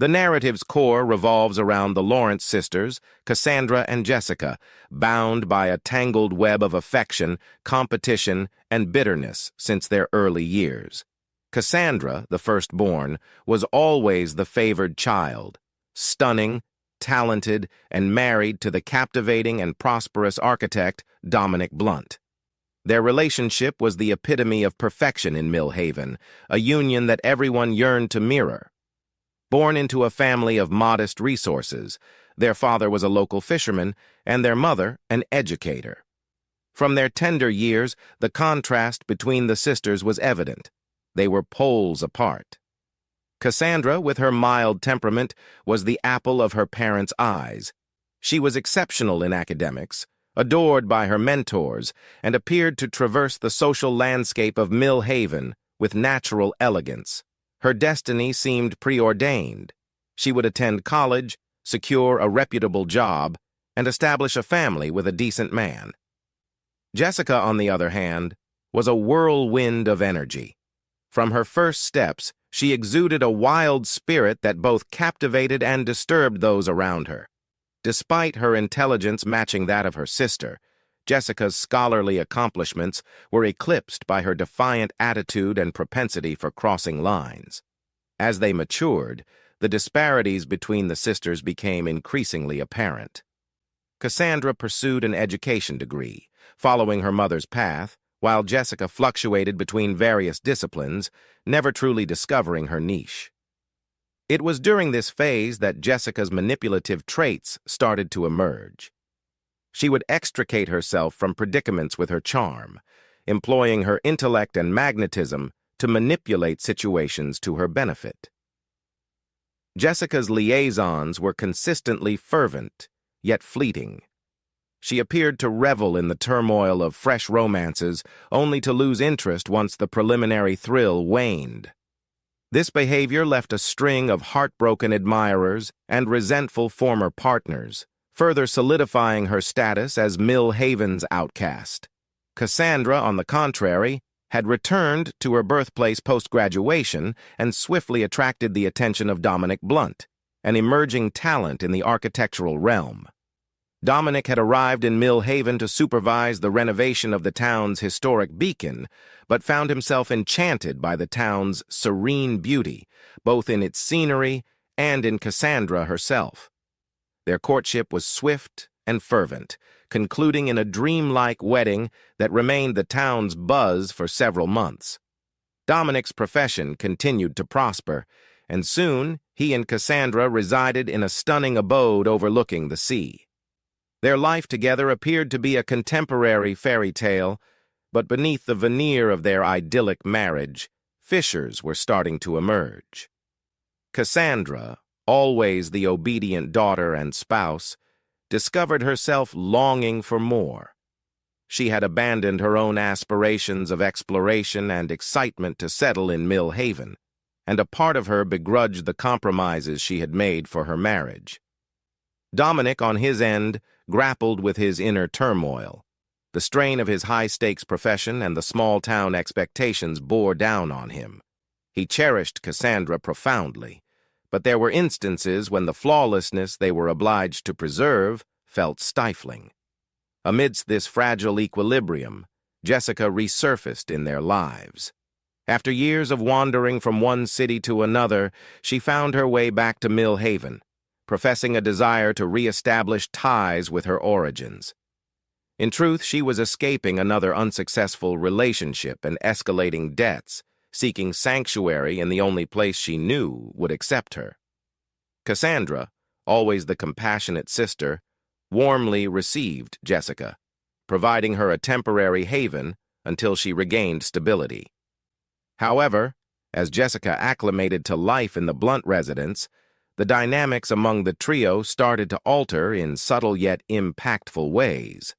The narrative's core revolves around the Lawrence sisters, Cassandra and Jessica, bound by a tangled web of affection, competition, and bitterness since their early years. Cassandra, the firstborn, was always the favored child, stunning, talented, and married to the captivating and prosperous architect Dominic Blunt. Their relationship was the epitome of perfection in Mill Haven, a union that everyone yearned to mirror. Born into a family of modest resources, their father was a local fisherman and their mother an educator. From their tender years, the contrast between the sisters was evident. They were poles apart. Cassandra, with her mild temperament, was the apple of her parents' eyes. She was exceptional in academics, adored by her mentors, and appeared to traverse the social landscape of Mill Haven with natural elegance. Her destiny seemed preordained. She would attend college, secure a reputable job, and establish a family with a decent man. Jessica, on the other hand, was a whirlwind of energy. From her first steps, she exuded a wild spirit that both captivated and disturbed those around her. Despite her intelligence matching that of her sister, Jessica's scholarly accomplishments were eclipsed by her defiant attitude and propensity for crossing lines. As they matured, the disparities between the sisters became increasingly apparent. Cassandra pursued an education degree, following her mother's path, while Jessica fluctuated between various disciplines, never truly discovering her niche. It was during this phase that Jessica's manipulative traits started to emerge. She would extricate herself from predicaments with her charm, employing her intellect and magnetism to manipulate situations to her benefit. Jessica's liaisons were consistently fervent, yet fleeting. She appeared to revel in the turmoil of fresh romances, only to lose interest once the preliminary thrill waned. This behavior left a string of heartbroken admirers and resentful former partners, further solidifying her status as Mill Haven's outcast. Cassandra, on the contrary, had returned to her birthplace post-graduation and swiftly attracted the attention of Dominic Blunt, an emerging talent in the architectural realm. Dominic had arrived in Mill Haven to supervise the renovation of the town's historic beacon, but found himself enchanted by the town's serene beauty, both in its scenery and in Cassandra herself. Their courtship was swift and fervent, concluding in a dreamlike wedding that remained the town's buzz for several months. Dominic's profession continued to prosper, and soon he and Cassandra resided in a stunning abode overlooking the sea. Their life together appeared to be a contemporary fairy tale, but beneath the veneer of their idyllic marriage, fissures were starting to emerge. Cassandra, always the obedient daughter and spouse, discovered herself longing for more. She had abandoned her own aspirations of exploration and excitement to settle in Mill Haven, and a part of her begrudged the compromises she had made for her marriage. Dominic, on his end, grappled with his inner turmoil. The strain of his high-stakes profession and the small-town expectations bore down on him. He cherished Cassandra profoundly, but there were instances when the flawlessness they were obliged to preserve felt stifling. Amidst this fragile equilibrium, Jessica resurfaced in their lives. After years of wandering from one city to another, she found her way back to Mill Haven, professing a desire to re-establish ties with her origins. In truth, she was escaping another unsuccessful relationship and escalating debts, seeking sanctuary in the only place she knew would accept her. Cassandra, always the compassionate sister, warmly received Jessica, providing her a temporary haven until she regained stability. However, as Jessica acclimated to life in the Blunt residence, the dynamics among the trio started to alter in subtle yet impactful ways.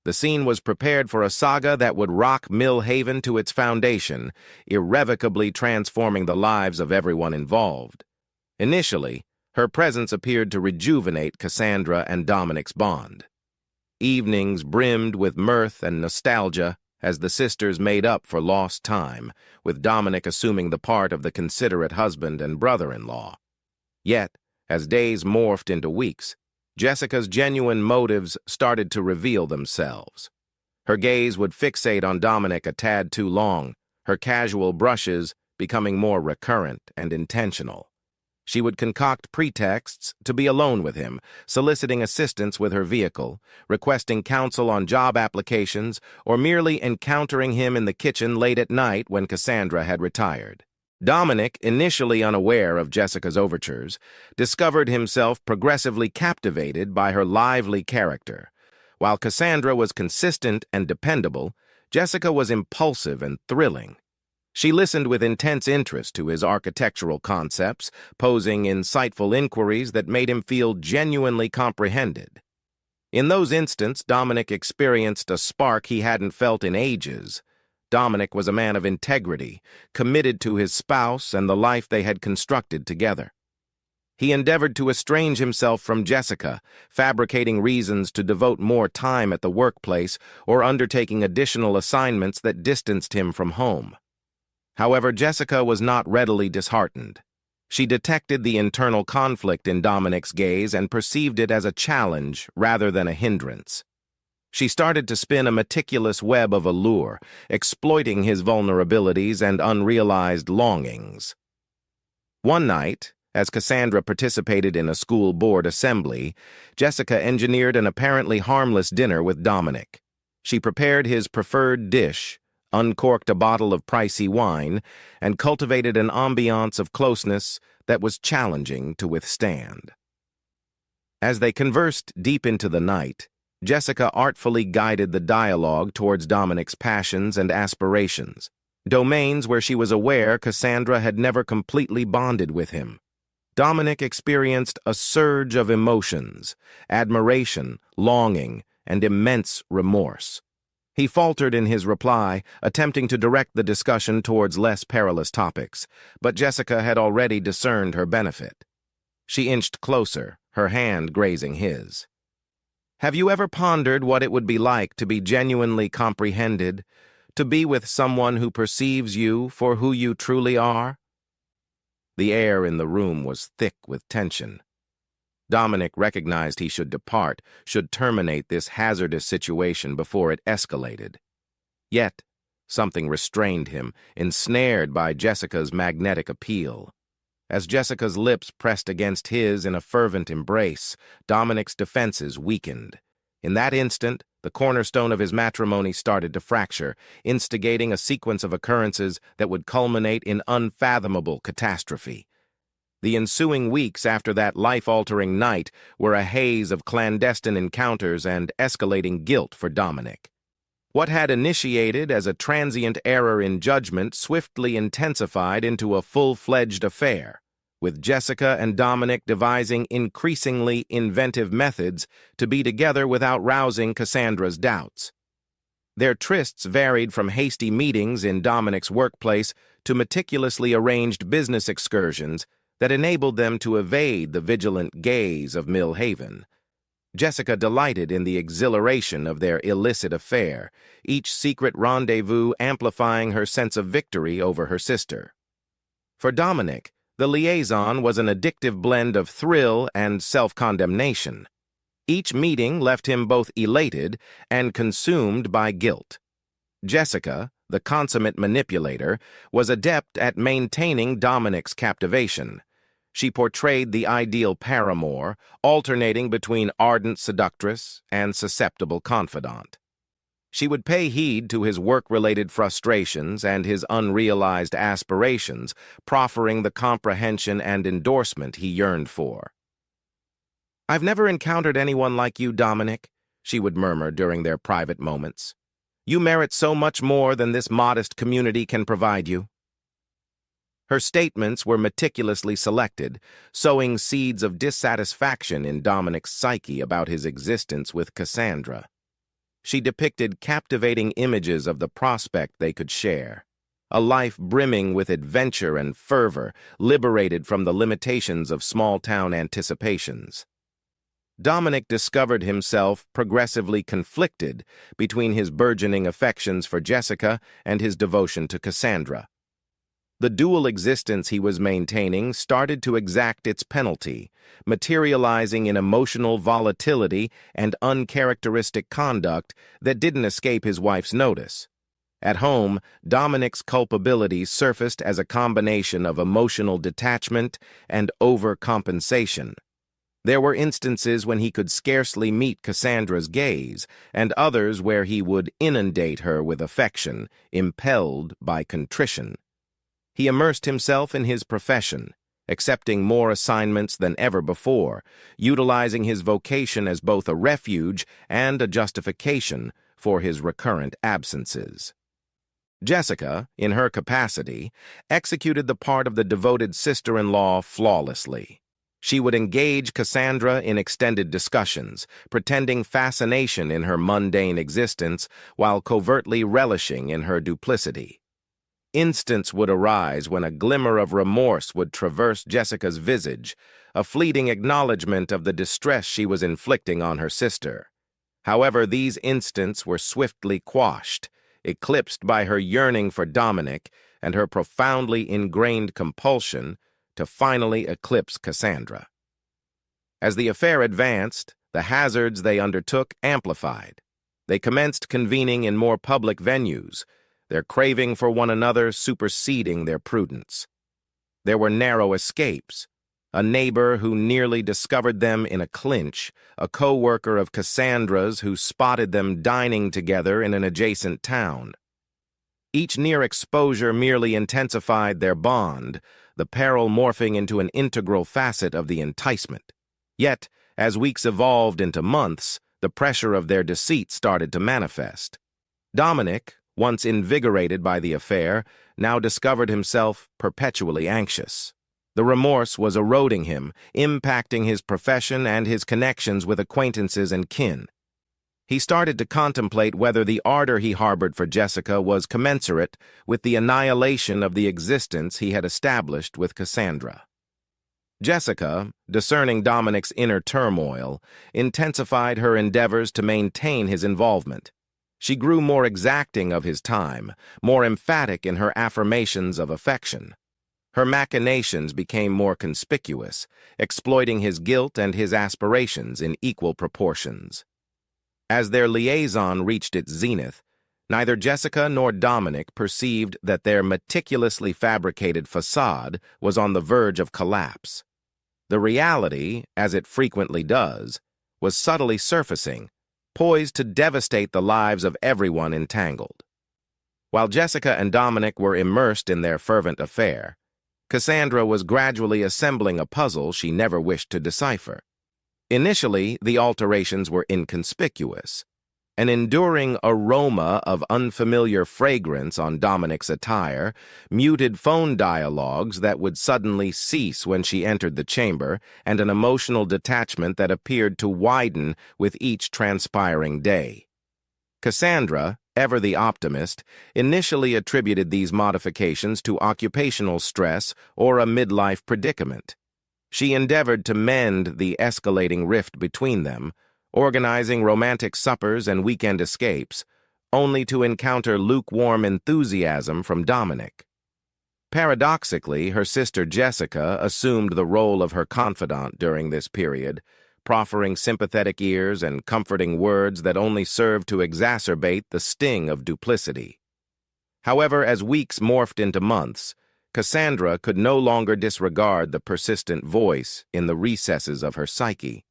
The scene was prepared for a saga that would rock Mill Haven to its foundation, irrevocably transforming the lives of everyone involved. Initially, her presence appeared to rejuvenate Cassandra and Dominic's bond. Evenings brimmed with mirth and nostalgia as the sisters made up for lost time, with Dominic assuming the part of the considerate husband and brother-in-law. Yet, as days morphed into weeks, Jessica's genuine motives started to reveal themselves. Her gaze would fixate on Dominic a tad too long, her casual brushes becoming more recurrent and intentional. She would concoct pretexts to be alone with him, soliciting assistance with her vehicle, requesting counsel on job applications, or merely encountering him in the kitchen late at night when Cassandra had retired. Dominic, initially unaware of Jessica's overtures, discovered himself progressively captivated by her lively character. While Cassandra was consistent and dependable, Jessica was impulsive and thrilling. She listened with intense interest to his architectural concepts, posing insightful inquiries that made him feel genuinely comprehended. In those instants, Dominic experienced a spark he hadn't felt in ages. Dominic was a man of integrity, committed to his spouse and the life they had constructed together. He endeavored to estrange himself from Jessica, fabricating reasons to devote more time at the workplace or undertaking additional assignments that distanced him from home. However, Jessica was not readily disheartened. She detected the internal conflict in Dominic's gaze and perceived it as a challenge rather than a hindrance. She started to spin a meticulous web of allure, exploiting his vulnerabilities and unrealized longings. One night, as Cassandra participated in a school board assembly, Jessica engineered an apparently harmless dinner with Dominic. She prepared his preferred dish, uncorked a bottle of pricey wine, and cultivated an ambiance of closeness that was challenging to withstand. As they conversed deep into the night, Jessica artfully guided the dialogue towards Dominic's passions and aspirations, domains where she was aware Cassandra had never completely bonded with him. Dominic experienced a surge of emotions, admiration, longing, and immense remorse. He faltered in his reply, attempting to direct the discussion towards less perilous topics, but Jessica had already discerned her benefit. She inched closer, her hand grazing his. "Have you ever pondered what it would be like to be genuinely comprehended, to be with someone who perceives you for who you truly are?" The air in the room was thick with tension. Dominic recognized he should depart, should terminate this hazardous situation before it escalated. Yet, something restrained him, ensnared by Jessica's magnetic appeal. As Jessica's lips pressed against his in a fervent embrace, Dominic's defenses weakened. In that instant, the cornerstone of his matrimony started to fracture, instigating a sequence of occurrences that would culminate in unfathomable catastrophe. The ensuing weeks after that life-altering night were a haze of clandestine encounters and escalating guilt for Dominic. What had initiated as a transient error in judgment swiftly intensified into a full-fledged affair, with Jessica and Dominic devising increasingly inventive methods to be together without rousing Cassandra's doubts. Their trysts varied from hasty meetings in Dominic's workplace to meticulously arranged business excursions that enabled them to evade the vigilant gaze of Millhaven. Jessica delighted in the exhilaration of their illicit affair, each secret rendezvous amplifying her sense of victory over her sister. For Dominic, the liaison was an addictive blend of thrill and self-condemnation. Each meeting left him both elated and consumed by guilt. Jessica, the consummate manipulator, was adept at maintaining Dominic's captivation. She portrayed the ideal paramour, alternating between ardent seductress and susceptible confidant. She would pay heed to his work-related frustrations and his unrealized aspirations, proffering the comprehension and endorsement he yearned for. "I've never encountered anyone like you, Dominic," she would murmur during their private moments. "You merit so much more than this modest community can provide you." Her statements were meticulously selected, sowing seeds of dissatisfaction in Dominic's psyche about his existence with Cassandra. She depicted captivating images of the prospect they could share, a life brimming with adventure and fervor, liberated from the limitations of small-town anticipations. Dominic discovered himself progressively conflicted between his burgeoning affections for Jessica and his devotion to Cassandra. The dual existence he was maintaining started to exact its penalty, materializing in emotional volatility and uncharacteristic conduct that didn't escape his wife's notice. At home, Dominic's culpability surfaced as a combination of emotional detachment and overcompensation. There were instances when he could scarcely meet Cassandra's gaze, and others where he would inundate her with affection, impelled by contrition. He immersed himself in his profession, accepting more assignments than ever before, utilizing his vocation as both a refuge and a justification for his recurrent absences. Jessica, in her capacity, executed the part of the devoted sister-in-law flawlessly. She would engage Cassandra in extended discussions, pretending fascination in her mundane existence while covertly relishing in her duplicity. Instants would arise when a glimmer of remorse would traverse Jessica's visage, a fleeting acknowledgement of the distress she was inflicting on her sister. However, these instants were swiftly quashed, eclipsed by her yearning for Dominic and her profoundly ingrained compulsion to finally eclipse Cassandra. As the affair advanced, the hazards they undertook amplified. They commenced convening in more public venues, their craving for one another superseding their prudence. There were narrow escapes. A neighbor who nearly discovered them in a clinch, a co-worker of Cassandra's who spotted them dining together in an adjacent town. Each near exposure merely intensified their bond, the peril morphing into an integral facet of the enticement. Yet, as weeks evolved into months, the pressure of their deceit started to manifest. Dominic, once invigorated by the affair, now discovered himself perpetually anxious. The remorse was eroding him, impacting his profession and his connections with acquaintances and kin. He started to contemplate whether the ardor he harbored for Jessica was commensurate with the annihilation of the existence he had established with Cassandra. Jessica, discerning Dominic's inner turmoil, intensified her endeavors to maintain his involvement. She grew more exacting of his time, more emphatic in her affirmations of affection. Her machinations became more conspicuous, exploiting his guilt and his aspirations in equal proportions. As their liaison reached its zenith, neither Jessica nor Dominic perceived that their meticulously fabricated facade was on the verge of collapse. The reality, as it frequently does, was subtly surfacing, poised to devastate the lives of everyone entangled. While Jessica and Dominic were immersed in their fervent affair, Cassandra was gradually assembling a puzzle she never wished to decipher. Initially, the alterations were inconspicuous. An enduring aroma of unfamiliar fragrance on Dominic's attire, muted phone dialogues that would suddenly cease when she entered the chamber, and an emotional detachment that appeared to widen with each transpiring day. Cassandra, ever the optimist, initially attributed these modifications to occupational stress or a midlife predicament. She endeavored to mend the escalating rift between them, organizing romantic suppers and weekend escapes, only to encounter lukewarm enthusiasm from Dominic. Paradoxically, her sister Jessica assumed the role of her confidant during this period, proffering sympathetic ears and comforting words that only served to exacerbate the sting of duplicity. However, as weeks morphed into months, Cassandra could no longer disregard the persistent voice in the recesses of her psyche.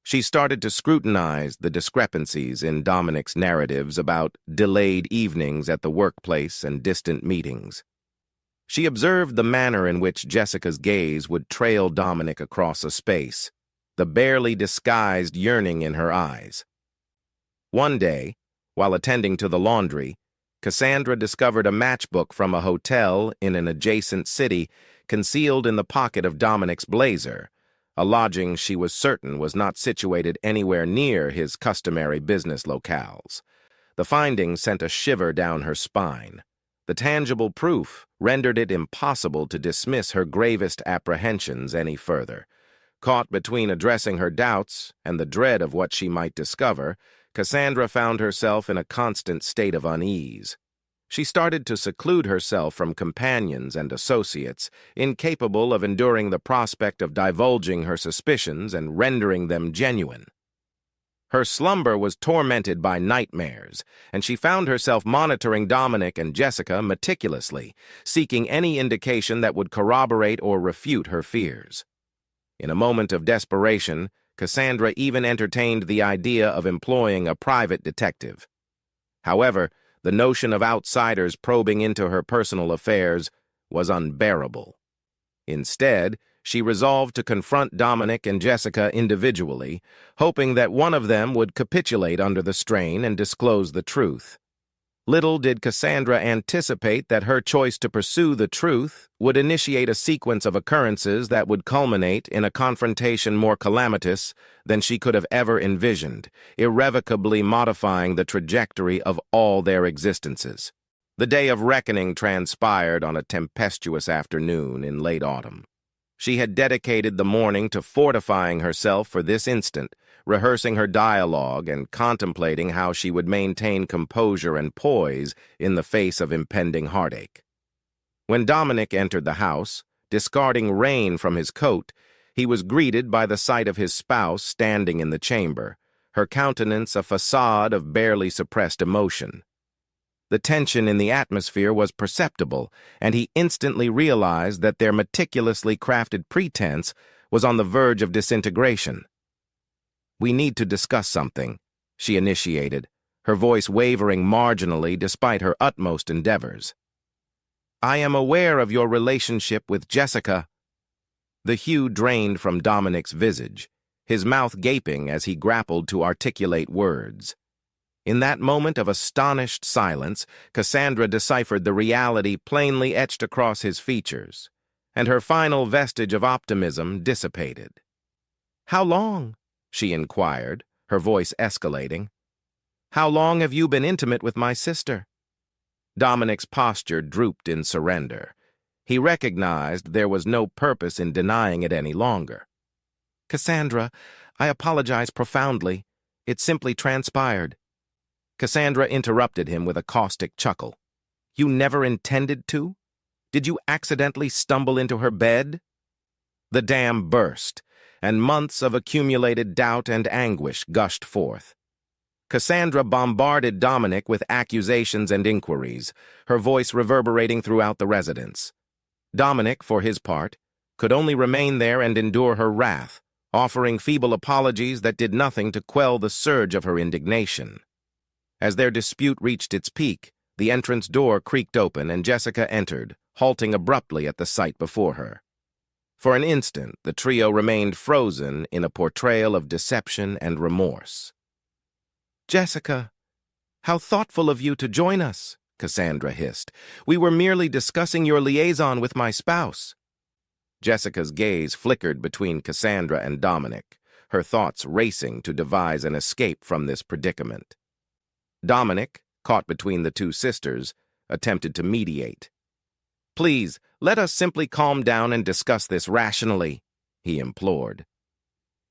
She started to scrutinize the discrepancies in Dominic's narratives about delayed evenings at the workplace and distant meetings. She observed the manner in which Jessica's gaze would trail Dominic across a space, the barely disguised yearning in her eyes. One day, while attending to the laundry, Cassandra discovered a matchbook from a hotel in an adjacent city concealed in the pocket of Dominic's blazer, a lodging she was certain was not situated anywhere near his customary business locales. The finding sent a shiver down her spine. The tangible proof rendered it impossible to dismiss her gravest apprehensions any further. Caught between addressing her doubts and the dread of what she might discover, Cassandra found herself in a constant state of unease. She started to seclude herself from companions and associates, incapable of enduring the prospect of divulging her suspicions and rendering them genuine. Her slumber was tormented by nightmares, and she found herself monitoring Dominic and Jessica meticulously, seeking any indication that would corroborate or refute her fears. In a moment of desperation, Cassandra even entertained the idea of employing a private detective. However, the notion of outsiders probing into her personal affairs was unbearable. Instead, she resolved to confront Dominic and Jessica individually, hoping that one of them would capitulate under the strain and disclose the truth. Little did Cassandra anticipate that her choice to pursue the truth would initiate a sequence of occurrences that would culminate in a confrontation more calamitous than she could have ever envisioned, irrevocably modifying the trajectory of all their existences. The day of reckoning transpired on a tempestuous afternoon in late autumn. She had dedicated the morning to fortifying herself for this instant, rehearsing her dialogue and contemplating how she would maintain composure and poise in the face of impending heartache. When Dominic entered the house, discarding rain from his coat, he was greeted by the sight of his spouse standing in the chamber, her countenance a facade of barely suppressed emotion. The tension in the atmosphere was perceptible, and he instantly realized that their meticulously crafted pretense was on the verge of disintegration. "We need to discuss something," she initiated, her voice wavering marginally despite her utmost endeavors. "I am aware of your relationship with Jessica." The hue drained from Dominic's visage, his mouth gaping as he grappled to articulate words. In that moment of astonished silence, Cassandra deciphered the reality plainly etched across his features, and her final vestige of optimism dissipated. "How long?" she inquired, her voice escalating. "How long have you been intimate with my sister?" Dominic's posture drooped in surrender. He recognized there was no purpose in denying it any longer. "Cassandra, I apologize profoundly. It simply transpired." Cassandra interrupted him with a caustic chuckle. "You never intended to? Did you accidentally stumble into her bed?" The dam burst, and months of accumulated doubt and anguish gushed forth. Cassandra bombarded Dominic with accusations and inquiries, her voice reverberating throughout the residence. Dominic, for his part, could only remain there and endure her wrath, offering feeble apologies that did nothing to quell the surge of her indignation. As their dispute reached its peak, the entrance door creaked open and Jessica entered, halting abruptly at the sight before her. For an instant, the trio remained frozen in a portrayal of deception and remorse. "Jessica, how thoughtful of you to join us," Cassandra hissed. "We were merely discussing your liaison with my spouse." Jessica's gaze flickered between Cassandra and Dominic, her thoughts racing to devise an escape from this predicament. Dominic, caught between the two sisters, attempted to mediate. "Please, let us simply calm down and discuss this rationally," he implored.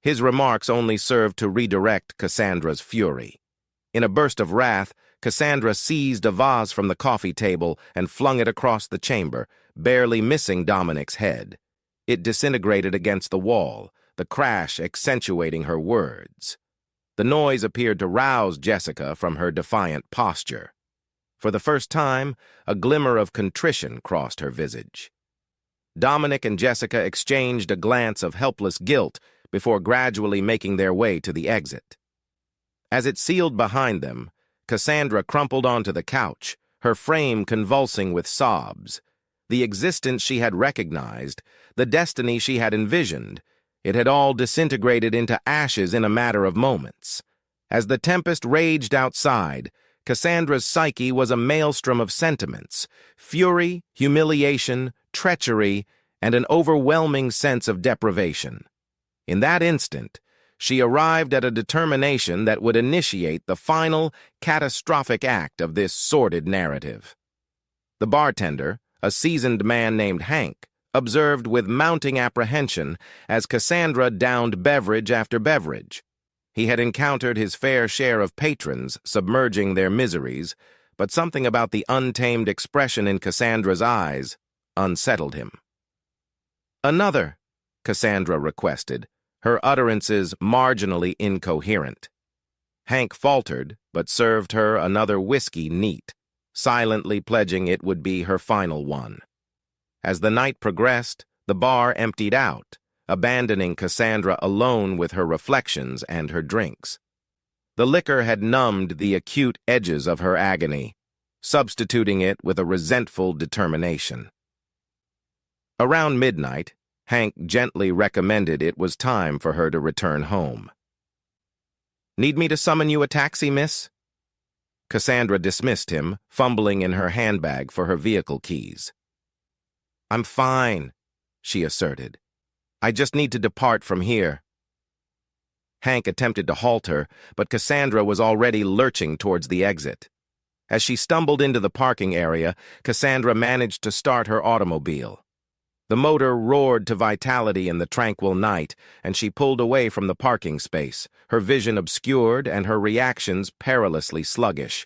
His remarks only served to redirect Cassandra's fury. In a burst of wrath, Cassandra seized a vase from the coffee table and flung it across the chamber, barely missing Dominic's head. It disintegrated against the wall, the crash accentuating her words. The noise appeared to rouse Jessica from her defiant posture. For the first time, a glimmer of contrition crossed her visage. Dominic and Jessica exchanged a glance of helpless guilt before gradually making their way to the exit. As it sealed behind them, Cassandra crumpled onto the couch, her frame convulsing with sobs. The existence she had recognized, the destiny she had envisioned, it had all disintegrated into ashes in a matter of moments. As the tempest raged outside, Cassandra's psyche was a maelstrom of sentiments, fury, humiliation, treachery, and an overwhelming sense of deprivation. In that instant, she arrived at a determination that would initiate the final, catastrophic act of this sordid narrative. The bartender, a seasoned man named Hank, observed with mounting apprehension as Cassandra downed beverage after beverage. He had encountered his fair share of patrons submerging their miseries, but something about the untamed expression in Cassandra's eyes unsettled him. "Another," Cassandra requested, her utterances marginally incoherent. Hank faltered, but served her another whiskey neat, silently pledging it would be her final one. As the night progressed, the bar emptied out, abandoning Cassandra alone with her reflections and her drinks. The liquor had numbed the acute edges of her agony, substituting it with a resentful determination. Around midnight, Hank gently recommended it was time for her to return home. "Need me to summon you a taxi, miss?" Cassandra dismissed him, fumbling in her handbag for her vehicle keys. "I'm fine," she asserted. "I just need to depart from here." Hank attempted to halt her, but Cassandra was already lurching towards the exit. As she stumbled into the parking area, Cassandra managed to start her automobile. The motor roared to vitality in the tranquil night, and she pulled away from the parking space, her vision obscured and her reactions perilously sluggish.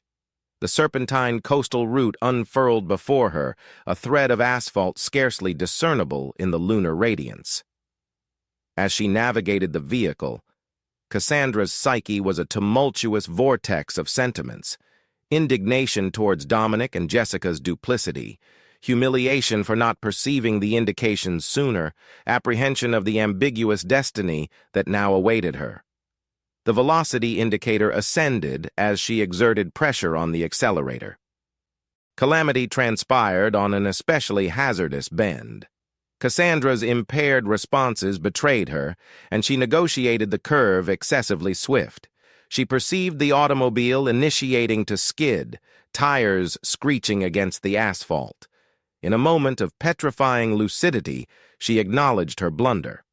The serpentine coastal route unfurled before her, a thread of asphalt scarcely discernible in the lunar radiance. As she navigated the vehicle, Cassandra's psyche was a tumultuous vortex of sentiments: indignation towards Dominic and Jessica's duplicity, humiliation for not perceiving the indications sooner, apprehension of the ambiguous destiny that now awaited her. The velocity indicator ascended as she exerted pressure on the accelerator. Calamity transpired on an especially hazardous bend. Cassandra's impaired responses betrayed her, and she negotiated the curve excessively swift. She perceived the automobile initiating to skid, tires screeching against the asphalt. In a moment of petrifying lucidity, she acknowledged her blunder.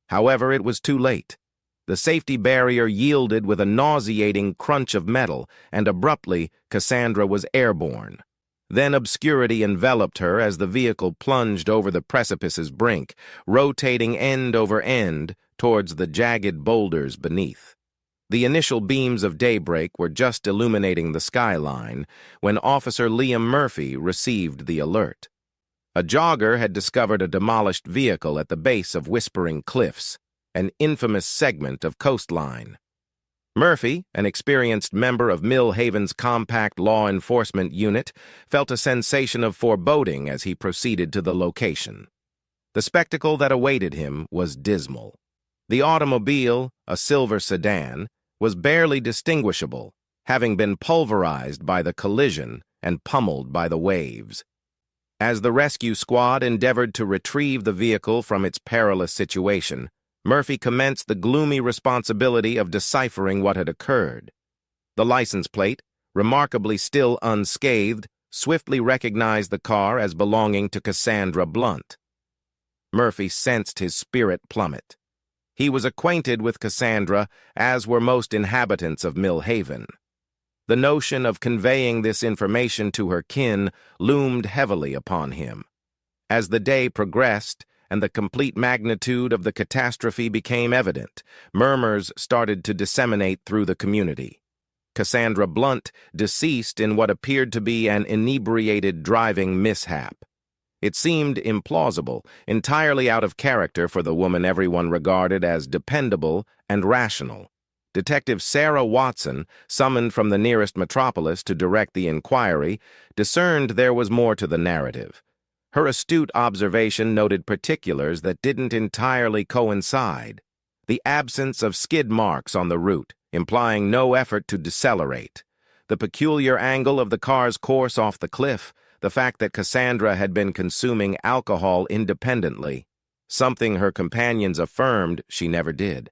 However, it was too late. The safety barrier yielded with a nauseating crunch of metal, and abruptly, Cassandra was airborne. Then obscurity enveloped her as the vehicle plunged over the precipice's brink, rotating end over end towards the jagged boulders beneath. The initial beams of daybreak were just illuminating the skyline when Officer Liam Murphy received the alert. A jogger had discovered a demolished vehicle at the base of Whispering Cliffs, an infamous segment of coastline. Murphy, an experienced member of Mill Haven's compact law enforcement unit, felt a sensation of foreboding as he proceeded to the location. The spectacle that awaited him was dismal. The automobile, a silver sedan, was barely distinguishable, having been pulverized by the collision and pummeled by the waves. As the rescue squad endeavored to retrieve the vehicle from its perilous situation, Murphy commenced the gloomy responsibility of deciphering what had occurred. The license plate, remarkably still unscathed, swiftly recognized the car as belonging to Cassandra Blunt. Murphy sensed his spirit plummet. He was acquainted with Cassandra, as were most inhabitants of Mill Haven. The notion of conveying this information to her kin loomed heavily upon him. As the day progressed and the complete magnitude of the catastrophe became evident, murmurs started to disseminate through the community. Cassandra Blunt deceased in what appeared to be an inebriated driving mishap. It seemed implausible, entirely out of character for the woman everyone regarded as dependable and rational. Detective Sarah Watson, summoned from the nearest metropolis to direct the inquiry, discerned there was more to the narrative. Her astute observation noted particulars that didn't entirely coincide. The absence of skid marks on the route, implying no effort to decelerate. The peculiar angle of the car's course off the cliff, the fact that Cassandra had been consuming alcohol independently, something her companions affirmed she never did.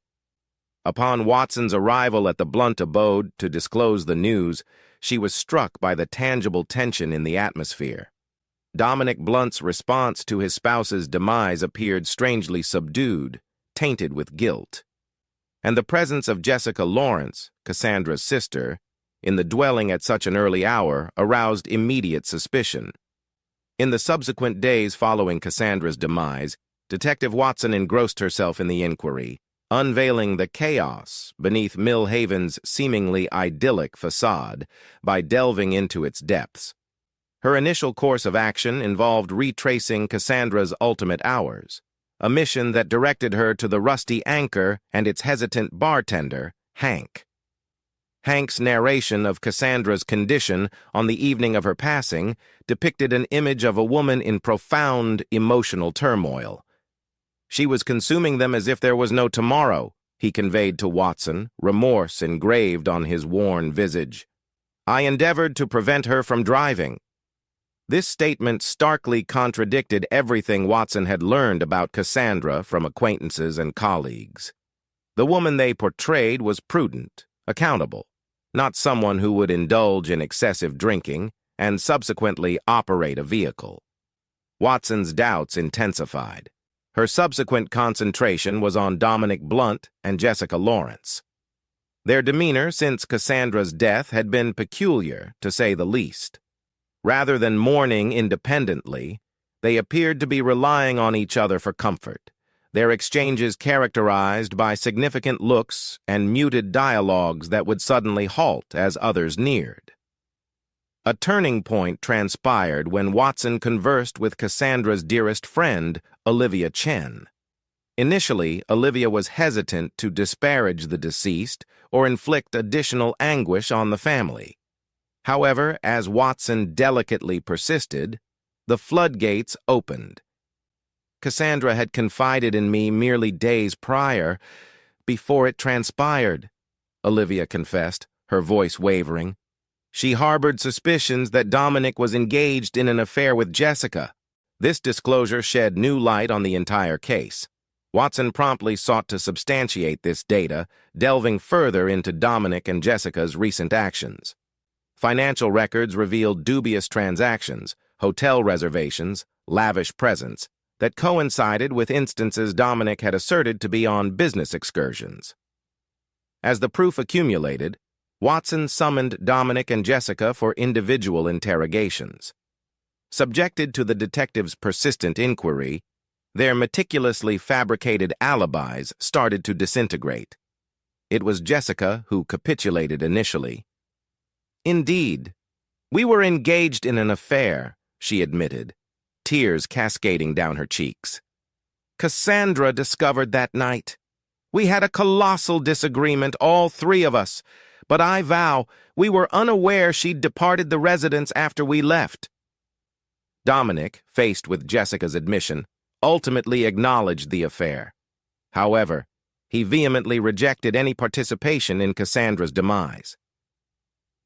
Upon Watson's arrival at the Blunt abode to disclose the news, she was struck by the tangible tension in the atmosphere. Dominic Blunt's response to his spouse's demise appeared strangely subdued, tainted with guilt. And the presence of Jessica Lawrence, Cassandra's sister, in the dwelling at such an early hour aroused immediate suspicion. In the subsequent days following Cassandra's demise, Detective Watson engrossed herself in the inquiry, unveiling the chaos beneath Mill Haven's seemingly idyllic facade by delving into its depths. Her initial course of action involved retracing Cassandra's ultimate hours, a mission that directed her to the rusty anchor and its hesitant bartender, Hank. Hank's narration of Cassandra's condition on the evening of her passing depicted an image of a woman in profound emotional turmoil. "She was consuming them as if there was no tomorrow," he conveyed to Watson, remorse engraved on his worn visage. "I endeavored to prevent her from driving." This statement starkly contradicted everything Watson had learned about Cassandra from acquaintances and colleagues. The woman they portrayed was prudent, accountable, not someone who would indulge in excessive drinking and subsequently operate a vehicle. Watson's doubts intensified. Her subsequent concentration was on Dominic Blunt and Jessica Lawrence. Their demeanor since Cassandra's death had been peculiar, to say the least. Rather than mourning independently, they appeared to be relying on each other for comfort, their exchanges characterized by significant looks and muted dialogues that would suddenly halt as others neared. A turning point transpired when Watson conversed with Cassandra's dearest friend, Olivia Chen. Initially, Olivia was hesitant to disparage the deceased or inflict additional anguish on the family. However, as Watson delicately persisted, the floodgates opened. "Cassandra had confided in me merely days prior, before it transpired," Olivia confessed, her voice wavering. "She harbored suspicions that Dominic was engaged in an affair with Jessica." This disclosure shed new light on the entire case. Watson promptly sought to substantiate this data, delving further into Dominic and Jessica's recent actions. Financial records revealed dubious transactions, hotel reservations, lavish presents, that coincided with instances Dominic had asserted to be on business excursions. As the proof accumulated, Watson summoned Dominic and Jessica for individual interrogations. Subjected to the detective's persistent inquiry, their meticulously fabricated alibis started to disintegrate. It was Jessica who capitulated initially. "Indeed, we were engaged in an affair," she admitted, tears cascading down her cheeks. "Cassandra discovered that night. We had a colossal disagreement, all three of us, but I vow we were unaware she'd departed the residence after we left." Dominic, faced with Jessica's admission, ultimately acknowledged the affair. However, he vehemently rejected any participation in Cassandra's demise.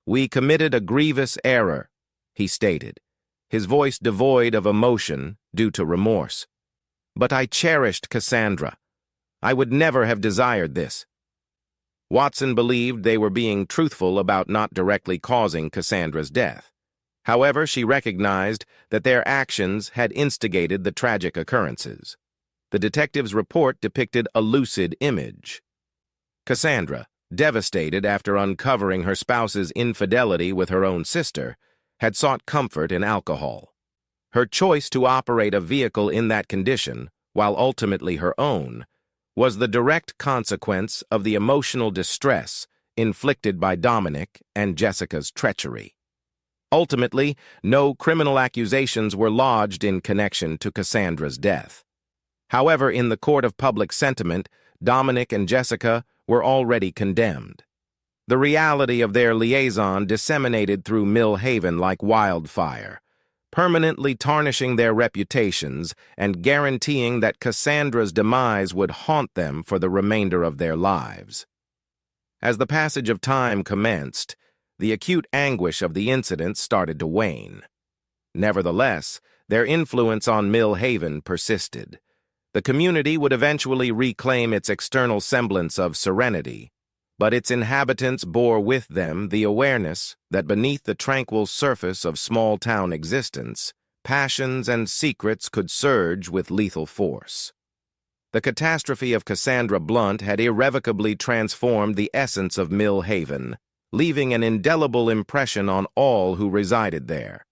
"We committed a grievous error," he stated, his voice devoid of emotion due to remorse. "But I cherished Cassandra. I would never have desired this." Watson believed they were being truthful about not directly causing Cassandra's death. However, she recognized that their actions had instigated the tragic occurrences. The detective's report depicted a lucid image. Cassandra, devastated after uncovering her spouse's infidelity with her own sister, had sought comfort in alcohol. Her choice to operate a vehicle in that condition, while ultimately her own, was the direct consequence of the emotional distress inflicted by Dominic and Jessica's treachery. Ultimately, no criminal accusations were lodged in connection to Cassandra's death. However, in the court of public sentiment, Dominic and Jessica were already condemned. The reality of their liaison disseminated through Mill Haven like wildfire, permanently tarnishing their reputations and guaranteeing that Cassandra's demise would haunt them for the remainder of their lives. As the passage of time commenced, the acute anguish of the incident started to wane. Nevertheless, their influence on Mill Haven persisted. The community would eventually reclaim its external semblance of serenity, but its inhabitants bore with them the awareness that beneath the tranquil surface of small-town existence, passions and secrets could surge with lethal force. The catastrophe of Cassandra Blunt had irrevocably transformed the essence of Mill Haven, leaving an indelible impression on all who resided there.